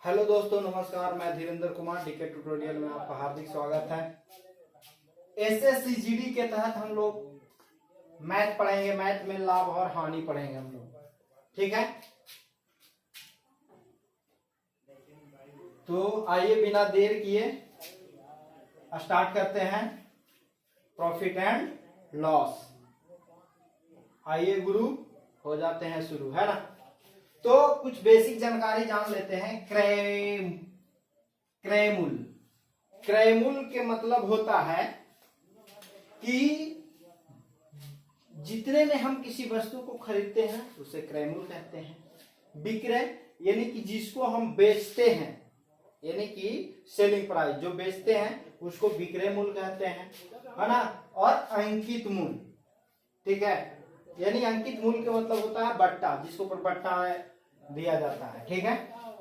Hello दोस्तों, नमस्कार। मैं धीरेन्द्र कुमार डीके ट्यूटोरियल में आपका हार्दिक स्वागत है। एसएससी जीडी के तहत हम लोग मैथ पढ़ेंगे। मैथ में लाभ और हानि पढ़ेंगे हम लोग, ठीक है। तो आइए बिना देर किए स्टार्ट करते हैं प्रॉफिट एंड लॉस। आइए गुरु, हो जाते हैं शुरू, है ना। तो कुछ बेसिक जानकारी जान लेते हैं। क्रयमूल। क्रयमूल के मतलब होता है कि जितने में हम किसी वस्तु को खरीदते हैं उसे क्रयमूल कहते हैं। विक्रय यानी कि जिसको हम बेचते हैं, यानी कि सेलिंग प्राइस, जो बेचते हैं उसको विक्रय मूल्य कहते हैं, है ना। और अंकित मूल्य, ठीक है, यानी अंकित मूल्य का मतलब होता है बट्टा, जिसके ऊपर बट्टा दिया जाता है, ठीक है।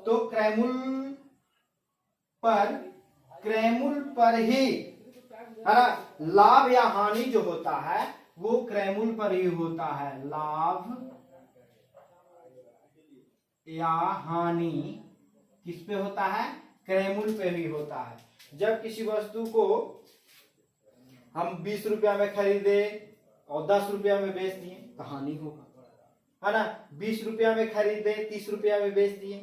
तो क्रयमूल पर ही, है ना, लाभ या हानि जो होता है वो क्रयमूल पर ही होता है। लाभ या हानि किस पे होता है? क्रयमूल पे ही होता है। जब किसी वस्तु को हम 20 रुपया में खरीदे और 10 रुपया में बेच दिए तो हानि होगा, है ना। 20 रुपया में खरीदे 30 रुपया में बेच दिए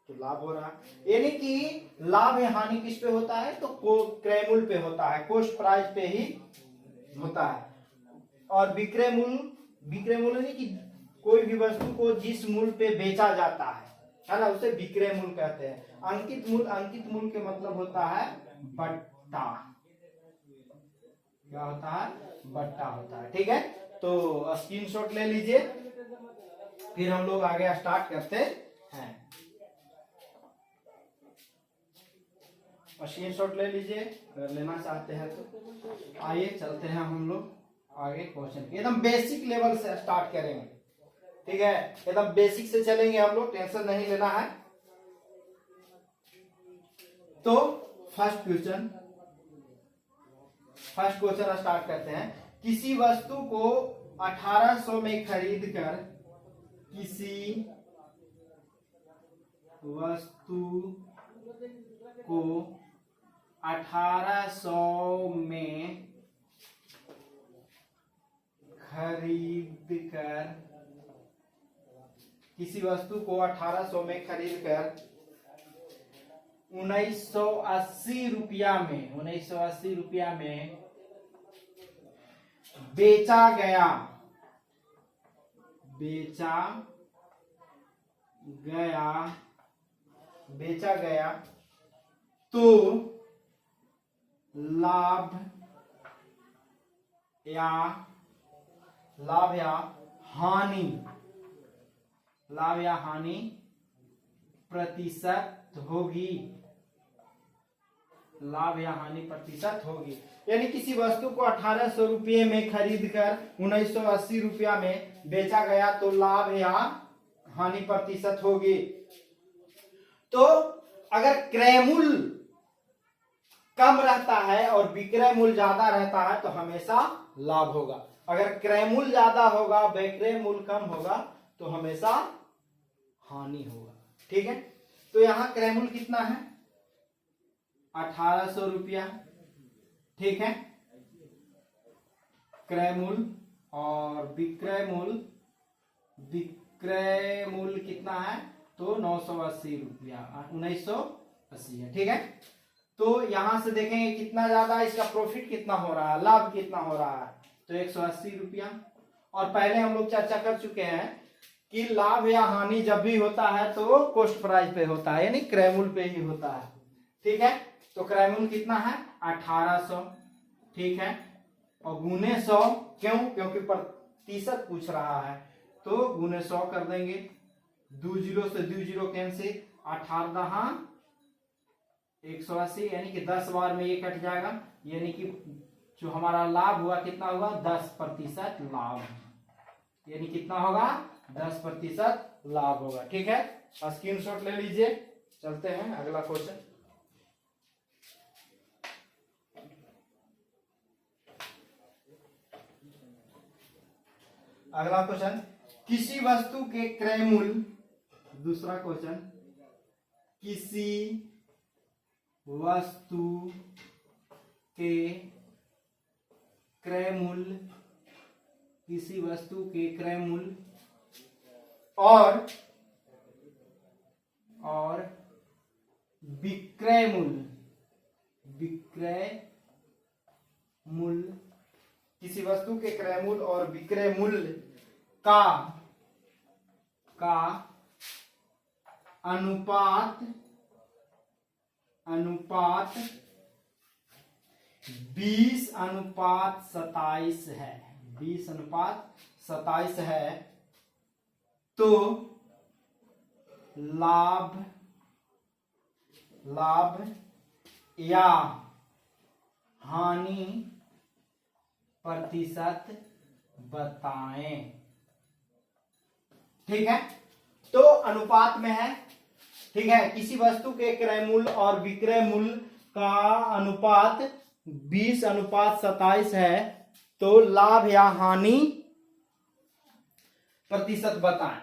तो लाभ हो रहा है। यानी कि लाभ या हानि किस पे होता है? तो क्रयमूल पे होता है, कॉस्ट प्राइस पे ही होता है। और विक्रय मूल्य यानी कि कोई भी वस्तु को जिस मूल्य पे बेचा जाता है ना, उसे विक्रय मूल्य कहते हैं। अंकित मूल्य के मतलब होता है बट्टा। क्या होता है? बट्टा होता है, ठीक है। तो स्क्रीनशॉट ले लीजिए, फिर हम लोग आगे स्टार्ट करते हैं। स्क्रीनशॉट ले लीजिए अगर लेना चाहते हैं तो। आइए चलते हैं हम लोग आगे क्वेश्चन। एकदम बेसिक लेवल से स्टार्ट करेंगे, ठीक है। एकदम बेसिक से चलेंगे हम लोग, टेंशन नहीं लेना है। तो फर्स्ट क्वेश्चन स्टार्ट करते हैं। किसी वस्तु को 1800 में खरीद कर किसी वस्तु को 1800 में किसी वस्तु को 1800 में खरीद कर 1980 रुपया में बेचा गया तो लाभ या हानि प्रतिशत होगी। लाभ या हानि प्रतिशत होगी, यानी किसी वस्तु को 1800 रुपये में खरीद कर 1980 रुपया में बेचा गया तो लाभ या हानि प्रतिशत होगी। तो अगर क्रयमूल कम रहता है और विक्रय मूल्य ज्यादा रहता है तो हमेशा लाभ होगा। अगर क्रयमूल ज्यादा होगा, विक्रय मूल्य कम होगा तो हमेशा हानि होगा, ठीक है। तो यहां क्रयमूल कितना है? 1800 रुपया, ठीक है। क्रयमूल और विक्रय मूल्य कितना है? तो 980 रुपया, 1980 है, ठीक है। तो यहां से देखेंगे कितना ज्यादा इसका प्रॉफिट कितना हो रहा है, लाभ कितना हो रहा है, तो 180 रुपया। और पहले हम लोग चर्चा कर चुके हैं कि लाभ या हानि जब भी होता है तो कॉस्ट प्राइस पे होता है, यानी क्रयमूल पे ही होता है, ठीक है। तो क्रयमूल कितना है? 1800, ठीक है। और गुने 100, क्यों? क्योंकि प्रतिशत पूछ रहा है, तो गुने 100 कर देंगे। 20 से 20 कैंसिल, 18 180, यानी कि 10 बार में ये कट जाएगा, यानी कि जो हमारा लाभ हुआ कितना हुआ? 10% लाभ, यानी कितना होगा? 10% लाभ होगा, ठीक है। स्क्रीनशॉट ले लीजिए, चलते हैं अगला क्वेश्चन। अगला क्वेश्चन, किसी वस्तु के क्रय मूल्य, दूसरा क्वेश्चन, किसी वस्तु के क्रय मूल्य, किसी वस्तु के क्रय मूल्य और विक्रय मूल्य, किसी वस्तु के क्रय मूल्य और विक्रय मूल्य का अनुपात 20:27 है, 20:27 है, तो लाभ या हानि प्रतिशत बताएं। ठीक है, तो अनुपात में है। ठीक है, किसी वस्तु के क्रय मूल्य और विक्रय मूल्य का अनुपात 20:27 है, तो लाभ या हानि प्रतिशत बताएं।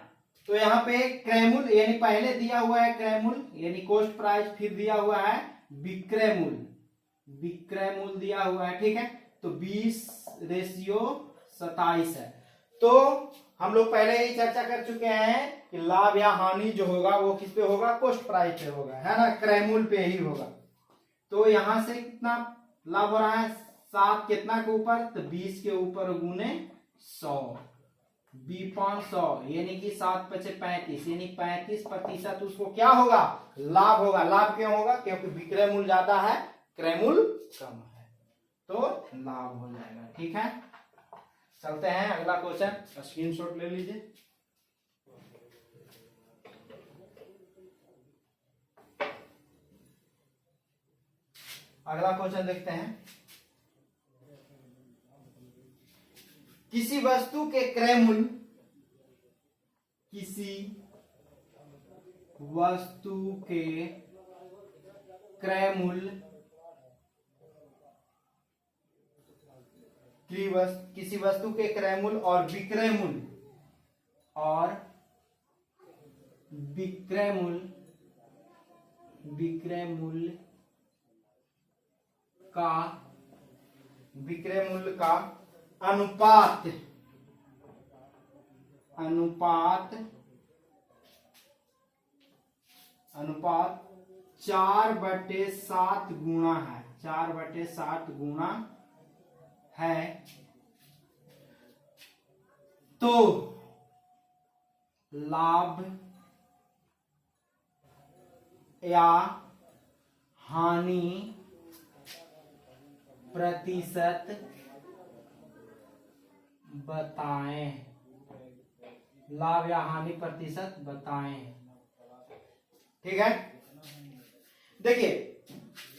तो यहाँ पे क्रय मूल्य यानी पहले दिया हुआ है क्रय मूल्य यानी कॉस्ट प्राइस, फिर दिया हुआ है विक्रय मूल्य दिया हुआ है। ठीक है, तो 20:27 है। तो हम लोग पहले ही चर्चा कर चुके हैं कि लाभ या हानि जो होगा वो किस पे होगा, कॉस्ट प्राइस पे होगा, है ना, क्रय मूल्य पे ही होगा। तो यहां से कितना लाभ हो रहा है, 7 कितना के ऊपर, तो 20 के ऊपर गुने 100, 2/100 यानी कि 7×5 = 35 यानी 35% उसको क्या होगा, लाभ होगा। लाभ क्यों होगा, क्योंकि विक्रय मूल्य ज्यादा है, क्रय मूल्य कम है, तो लाभ हो जाएगा। ठीक है, चलते हैं अगला क्वेश्चन, स्क्रीनशॉट ले लीजिए। अगला क्वेश्चन देखते हैं। किसी वस्तु के क्रय मूल्य, किसी वस्तु के क्रय मूल्य, किसी वस्तु के क्रय मूल्य और विक्रय मूल्य का अनुपात 4/7 गुणा है, 4/7 गुणा है, तो लाभ या हानि प्रतिशत बताएं। लाभ या हानि प्रतिशत बताएं। ठीक है, देखिए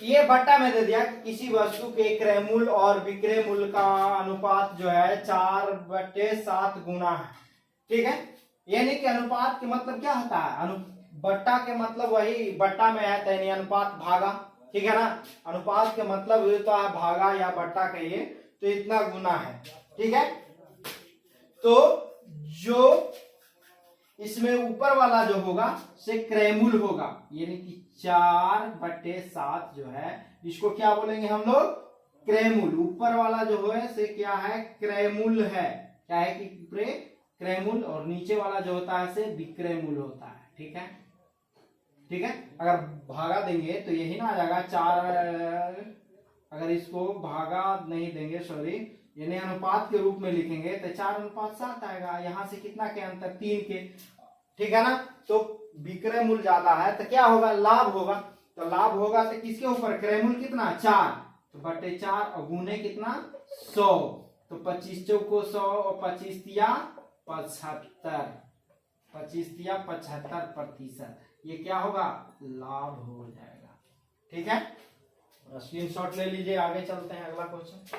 ये बट्टा में दे दिया, किसी वस्तु के क्रय मूल्य और विक्रय मूल्य का अनुपात जो है 4/7 गुणा है। ठीक है, यानी कि अनुपात के मतलब क्या होता है, बट्टा के मतलब वही बट्टा में है, यानी अनुपात भागा। ठीक है ना, अनुपात के मतलब होता है भागा या बट्टा कहिए, तो इतना गुना है। ठीक है, तो जो इसमें ऊपर वाला जो होगा से क्रय मूल्य होगा, यानी कि 4/7 जो है इसको क्या बोलेंगे हम लोग, क्रय मूल्य। ऊपर वाला जो है से क्या है, क्रय मूल्य है, क्या है कि क्रय मूल्य, और नीचे वाला जो होता है से विक्रय मूल्य होता है। ठीक है, ठीक है, अगर भागा देंगे तो यही ना आ जाएगा 4, अगर इसको भागा नहीं देंगे, सॉरी, यानी अनुपात के रूप में लिखेंगे तो 4:7 आएगा। यहां से कितना के अंतर, 3 के। ठीक है ना, तो विक्रय मूल्य ज्यादा है तो क्या होगा, लाभ होगा। तो लाभ होगा तो किसके ऊपर, क्रय मूल्य कितना 4, तो 4 और गुने कितना 100, तो 25 चौको 100 और 25 तिया 75, 25 तिया 75%, ये क्या होगा, लाभ हो जाएगा। ठीक है, स्क्रीनशॉट ले लीजिए, आगे चलते हैं अगला क्वेश्चन।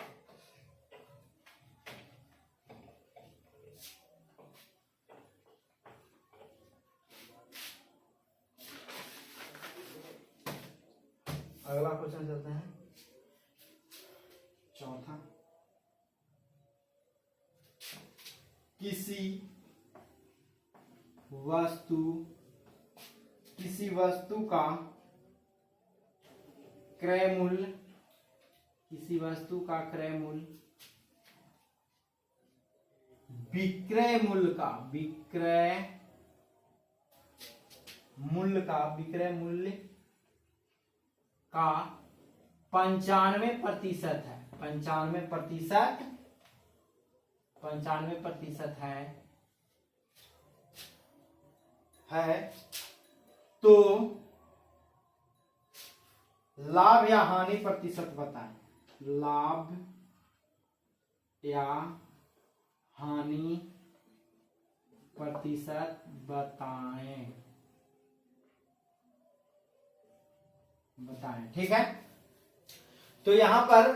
अगला क्वेश्चन चलते हैं, चौथा। किसी किसी वस्तु का क्रय मूल्य, किसी वस्तु का क्रय मूल्य विक्रय मूल्य का, विक्रय मूल्य का 95% है, 95% है तो लाभ या हानि प्रतिशत बताएं, लाभ या हानि प्रतिशत बताएं। ठीक है। तो यहां पर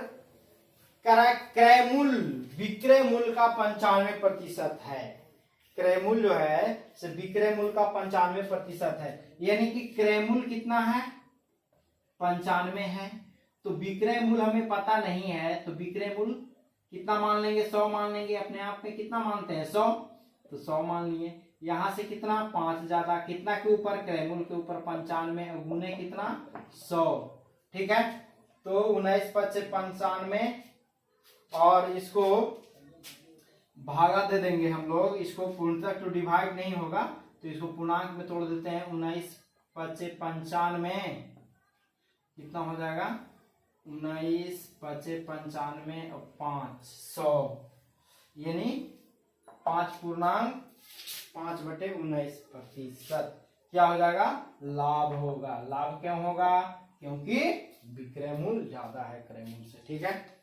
क्रय मूल्य विक्रय मूल्य का 95% है, क्रय मूल्य जो है विक्रय मूल्य का 95% है, यानी कि क्रय मूल्य कितना है 95 है। तो विक्रय मूल्य हमें पता नहीं है, तो विक्रय मूल्य कितना मान लेंगे, 100 मान लेंगे, अपने आप में कितना मानते हैं 100, तो 100 मान लिए। यहां से कितना 5 ज्यादा, कितना के ऊपर क्रय मूल्य के ऊपर 95 गुने कितना 100। ठीक है। तो 19 5 95 और इसको भागा दे देंगे हम लोग, इसको पूर्णतः तो डिवाइड नहीं होगा तो इसको पूर्णांक में तोड़ देते हैं। 19 5 95 कितना हो जाएगा 19 5 95 और 500, यानी 5.5/19% क्या हो जाएगा लाभ होगा। लाभ क्यों होगा, क्योंकि विक्रय मूल्य ज्यादा है क्रय मूल्य से। ठीक है।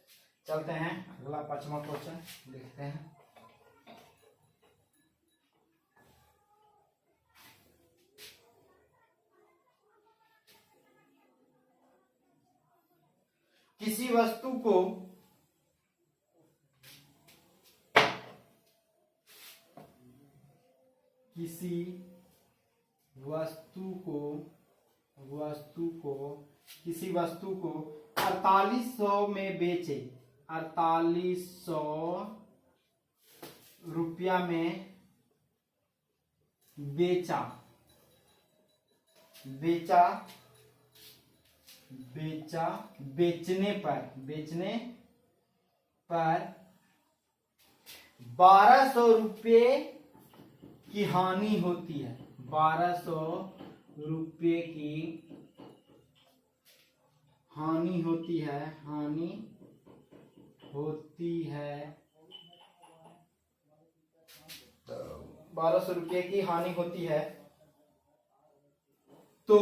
चलते हैं अगला 5वां क्वेश्चन देखते हैं। किसी वस्तु को किसी वस्तु को 4800 में बेचे, 4800 रुपया में बेचने पर 1200 रुपये की हानि होती है, 1200 रुपये की हानि होती है 1200 रुपये की हानि होती है तो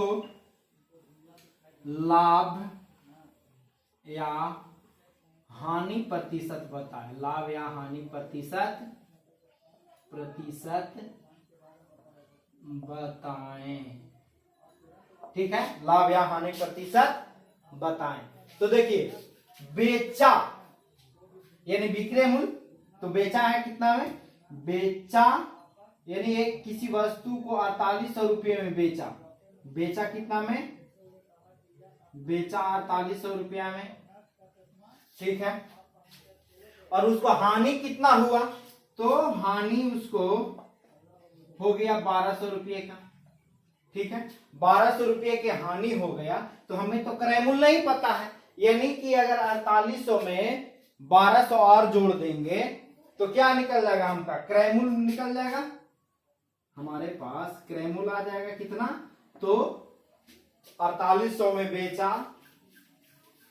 लाभ या हानि प्रतिशत बताएं, लाभ या हानि प्रतिशत बताएं। ठीक है। लाभ या हानि प्रतिशत बताएं। तो देखिए बेचा यानी विक्रय मूल्य, तो बेचा है कितना में, बेचा यानी एक किसी वस्तु को 4800 रुपये में बेचा, बेचा कितना में, बेचा 4800 रुपया में। ठीक है। और उसको हानि कितना हुआ, तो हानि उसको हो गया 1200 रुपये का। ठीक है। 1200 रुपये की हानि हो गया तो हमें तो क्रय मूल्य नहीं पता है, यानी कि अगर 4800 में 1200 और जोड़ देंगे तो क्या निकल जाएगा, हमका क्रय मूल्य निकल जाएगा। हमारे पास क्रय मूल्य आ जाएगा कितना, तो 4800 में बेचा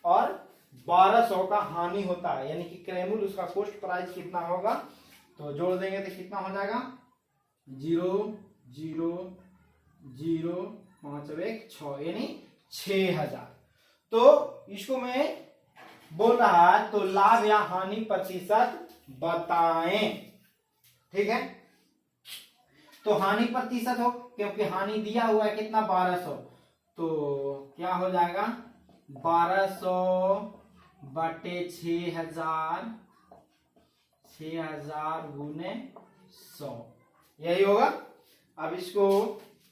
और 1200 का हानि होता है, यानी कि क्रय मूल्य उसका कॉस्ट प्राइस कितना होगा, तो जोड़ देंगे तो कितना हो जाएगा 0 0 0 5 1 6 यानी 6000। तो इसको मैं बोल रहा है तो लाभ या हानि प्रतिशत बताएं। ठीक है। तो हानि प्रतिशत हो, क्योंकि हानि दिया हुआ है कितना 1200, तो क्या हो जाएगा 1200 बटे 6000 गुने 100, यही होगा। अब इसको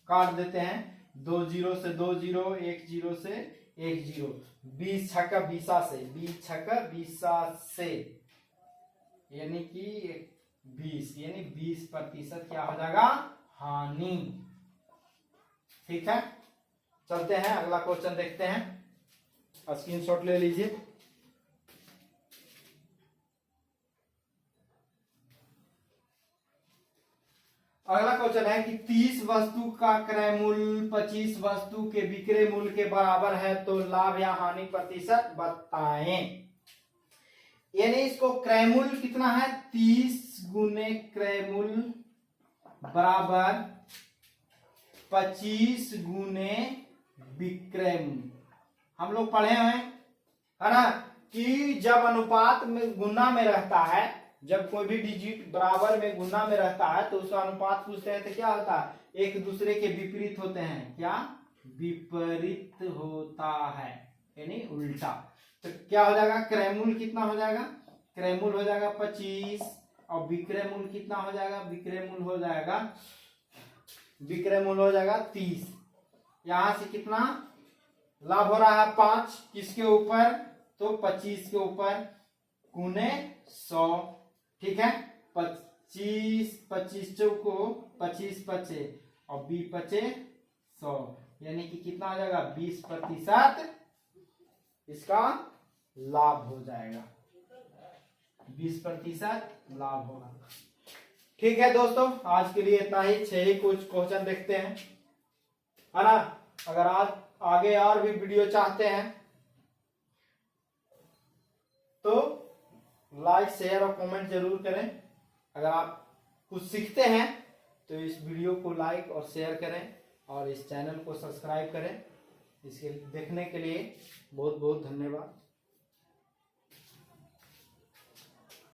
काट देते हैं, 2 0 से 2 0, 1 0 से 1 0, 20 छक्का 20 से यानी कि 20 यानी 20% क्या हो जाएगा हानि। ठीक है, चलते हैं अगला क्वेश्चन देखते हैं। स्क्रीनशॉट ले लीजिए। अगला क्वेश्चन है कि 30 वस्तु का क्रय मूल्य 25 वस्तु के विक्रय मूल्य के बराबर है, तो लाभ या हानि प्रतिशत बताएं। यानी इसको क्रय मूल्य कितना है, 30 गुने क्रय मूल्य बराबर 25 गुने विक्रय मूल्य। हम लोग पढ़े हुए हैं, है ना, कि जब अनुपात में गुना में रहता है, जब कोई भी डिजिट बराबर में गुना में रहता है तो उसका अनुपात पूछते हैं तो क्या होता है, एक दूसरे के विपरीत होते हैं। क्या विपरीत होता है, यानी उल्टा। तो क्या हो जाएगा, क्रय मूल्य कितना हो जाएगा, क्रय मूल्य हो जाएगा 25 और विक्रय मूल्य कितना हो जाएगा, विक्रय मूल्य हो जाएगा 30। यहां से कितना लाभ हो रहा है, 5 किसके ऊपर, तो 25 के ऊपर गुने 100। ठीक है, 25 चौको 25 पचे और 20 पचे 100, यानी कि कितना हो जाएगा, 20% इसका लाभ हो जाएगा, 20% लाभ होगा। ठीक है दोस्तों, आज के लिए इतना ही, 6 ही कुछ क्वेश्चन देखते हैं, है ना। अगर आज आगे और भी वीडियो चाहते हैं तो लाइक शेयर और कमेंट जरूर करें। अगर आप कुछ सीखते हैं तो इस वीडियो को लाइक और शेयर करें और इस चैनल को सब्सक्राइब करें। इसके देखने के लिए बहुत बहुत धन्यवाद।